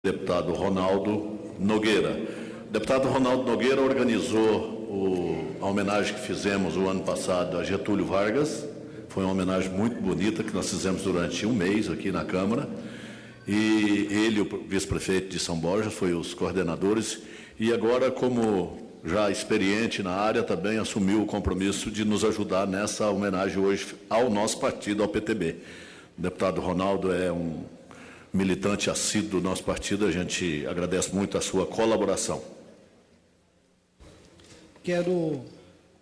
Deputado Ronaldo Nogueira. O deputado Ronaldo Nogueira organizou a homenagem que fizemos o ano passado a Getúlio Vargas. Foi uma homenagem muito bonita que nós fizemos durante um mês aqui na Câmara. E ele, o vice-prefeito de São Borja, foi os coordenadores. E agora, como já experiente na área, também assumiu o compromisso de nos ajudar nessa homenagem hoje ao nosso partido, ao PTB. O deputado Ronaldo é um militante assíduo do nosso partido, a gente agradece muito a sua colaboração. Quero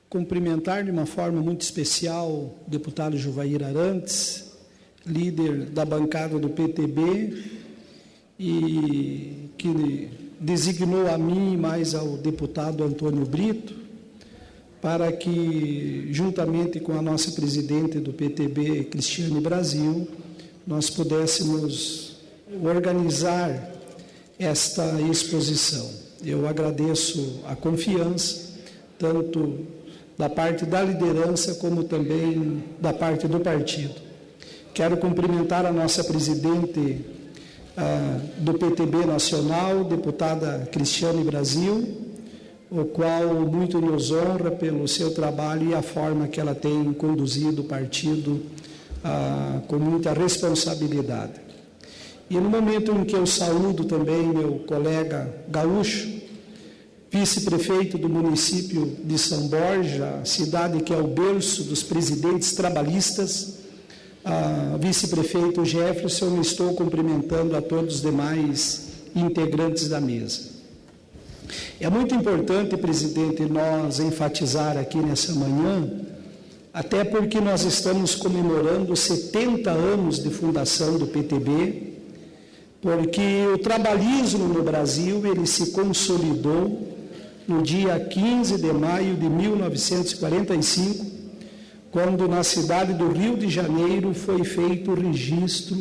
cumprimentar de uma forma muito especial o deputado Juvair Arantes, líder da bancada do PTB, e que designou a mim e mais ao deputado Antônio Brito, para que, juntamente com a nossa presidente do PTB, Cristiane Brasil, nós pudéssemos organizar esta exposição. Eu agradeço a confiança, tanto da parte da liderança, como também da parte do partido. Quero cumprimentar a nossa presidente do PTB Nacional, deputada Cristiane Brasil, o qual muito nos honra pelo seu trabalho e a forma que ela tem conduzido o partido com muita responsabilidade. E no momento em que eu saúdo também meu colega gaúcho, vice-prefeito do município de São Borja, cidade que é o berço dos presidentes trabalhistas, vice-prefeito Jefferson, estou cumprimentando a todos os demais integrantes da mesa. É muito importante, presidente, nós enfatizar aqui nessa manhã, até porque nós estamos comemorando 70 anos de fundação do PTB, porque o trabalhismo no Brasil, ele se consolidou no dia 15 de maio de 1945, quando na cidade do Rio de Janeiro foi feito o registro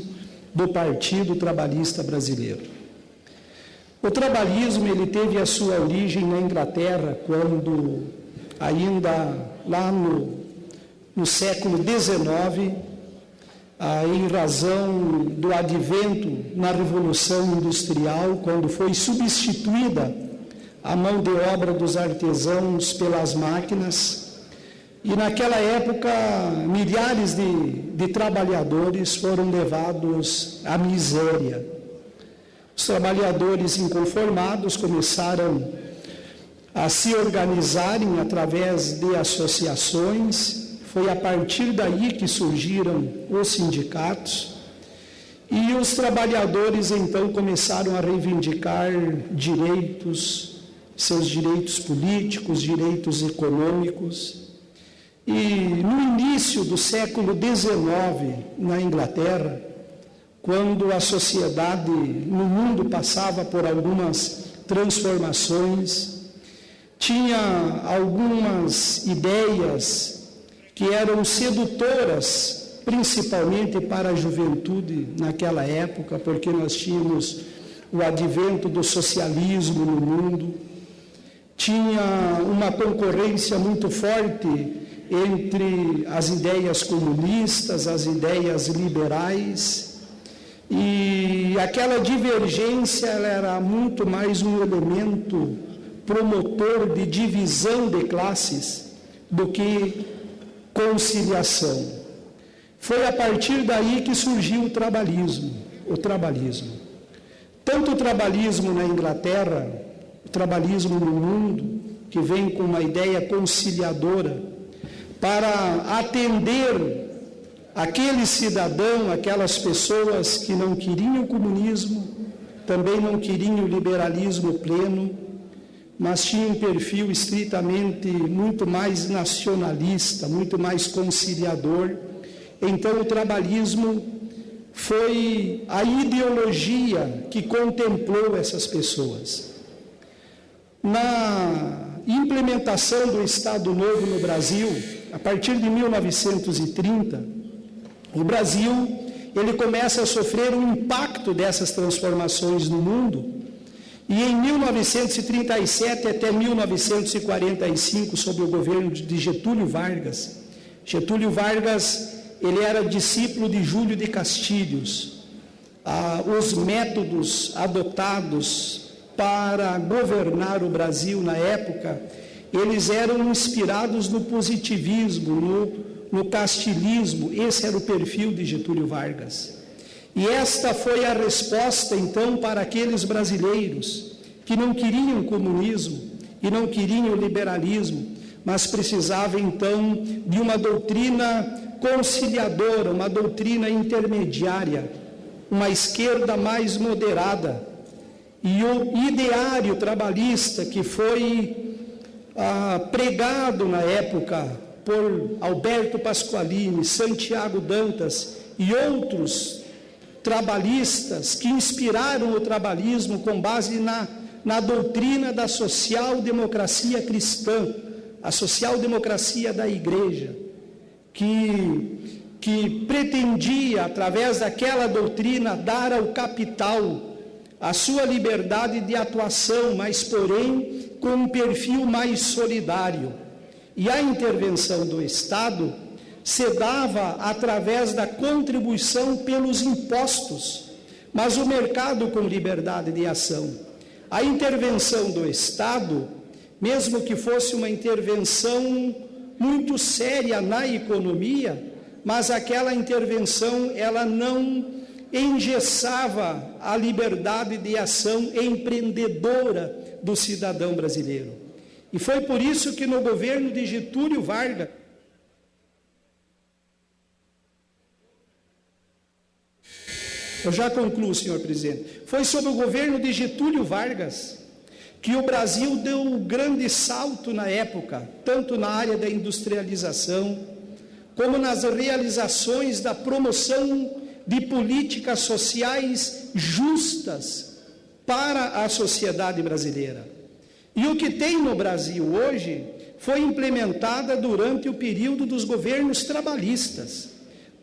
do Partido Trabalhista Brasileiro. O trabalhismo, ele teve a sua origem na Inglaterra, quando ainda lá no século XIX, em razão do advento na Revolução Industrial, quando foi substituída a mão de obra dos artesãos pelas máquinas, e naquela época milhares de trabalhadores foram levados à miséria. Os trabalhadores inconformados começaram a se organizarem através de associações. Foi a partir daí que surgiram os sindicatos, e os trabalhadores então começaram a reivindicar direitos, seus direitos políticos, direitos econômicos. E no início do século XIX, na Inglaterra, quando a sociedade no mundo passava por algumas transformações, tinha algumas ideias que eram sedutoras, principalmente para a juventude naquela época, porque nós tínhamos o advento do socialismo no mundo, tinha uma concorrência muito forte entre as ideias comunistas, as ideias liberais, e aquela divergência ela era muito mais um elemento promotor de divisão de classes do que conciliação. Foi a partir daí que surgiu o trabalhismo. Tanto o trabalhismo na Inglaterra, o trabalhismo no mundo, que vem com uma ideia conciliadora, para atender aquele cidadão, aquelas pessoas que não queriam o comunismo, também não queriam o liberalismo pleno, mas tinha um perfil estritamente muito mais nacionalista, muito mais conciliador. Então o trabalhismo foi a ideologia que contemplou essas pessoas. Na implementação do Estado Novo no Brasil, a partir de 1930, o Brasil ele começa a sofrer um impacto dessas transformações no mundo. E em 1937 até 1945, sob o governo de Getúlio Vargas, ele era discípulo de Júlio de Castilhos, os métodos adotados para governar o Brasil na época, eles eram inspirados no positivismo, no castilismo. Esse era o perfil de Getúlio Vargas. E esta foi a resposta, então, para aqueles brasileiros que não queriam comunismo e não queriam liberalismo, mas precisavam, então, de uma doutrina conciliadora, uma doutrina intermediária, uma esquerda mais moderada. E o ideário trabalhista que foi pregado na época por Alberto Pasqualini, Santiago Dantas e outros trabalhistas que inspiraram o trabalhismo com base na doutrina da social-democracia cristã, a social-democracia da Igreja, que pretendia, através daquela doutrina, dar ao capital a sua liberdade de atuação, mas, porém, com um perfil mais solidário. E a intervenção do Estado se dava através da contribuição pelos impostos, mas o mercado com liberdade de ação. A intervenção do Estado, mesmo que fosse uma intervenção muito séria na economia, mas aquela intervenção, ela não engessava a liberdade de ação empreendedora do cidadão brasileiro. E foi por isso que no governo de Getúlio Vargas, eu já concluo, senhor presidente, foi sob o governo de Getúlio Vargas que o Brasil deu um grande salto na época, tanto na área da industrialização, como nas realizações da promoção de políticas sociais justas para a sociedade brasileira. E o que tem no Brasil hoje foi implementada durante o período dos governos trabalhistas,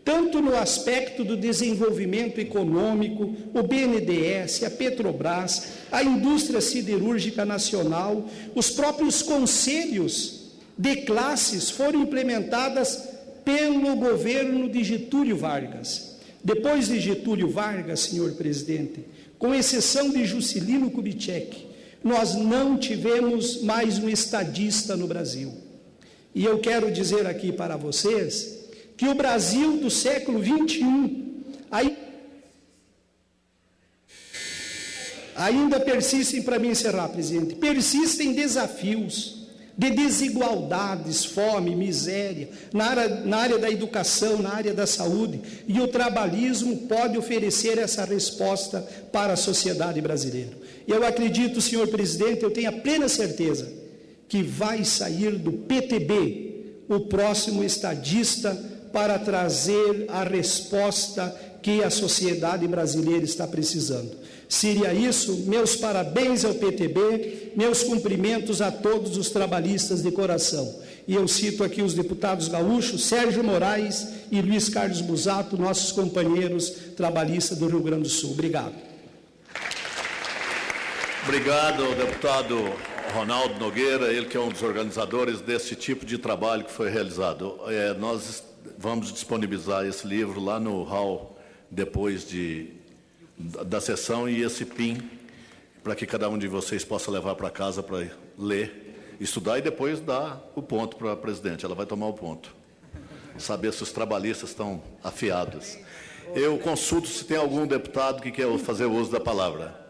tanto no aspecto do desenvolvimento econômico, o BNDES, a Petrobras, a indústria siderúrgica nacional, os próprios conselhos de classes foram implementadas pelo governo de Getúlio Vargas. Depois de Getúlio Vargas, senhor presidente, com exceção de Juscelino Kubitschek, nós não tivemos mais um estadista no Brasil. E eu quero dizer aqui para vocês que o Brasil do século XXI ainda persistem, para mim encerrar, presidente, persistem desafios de desigualdades, fome, miséria, na área da educação, na área da saúde, e o trabalhismo pode oferecer essa resposta para a sociedade brasileira. Eu acredito, senhor presidente, eu tenho a plena certeza que vai sair do PTB o próximo estadista para trazer a resposta que a sociedade brasileira está precisando. Seria isso, meus parabéns ao PTB, meus cumprimentos a todos os trabalhistas de coração. E eu cito aqui os deputados gaúchos, Sérgio Moraes e Luiz Carlos Busato, nossos companheiros trabalhistas do Rio Grande do Sul. Obrigado. Obrigado, deputado Ronaldo Nogueira, ele que é um dos organizadores desse tipo de trabalho que foi realizado. Nós vamos disponibilizar esse livro lá no hall depois da sessão e esse PIN, para que cada um de vocês possa levar para casa para ler, estudar e depois dar o ponto para a presidente. Ela vai tomar o ponto. Saber se os trabalhistas estão afiados. Eu consulto se tem algum deputado que quer fazer uso da palavra.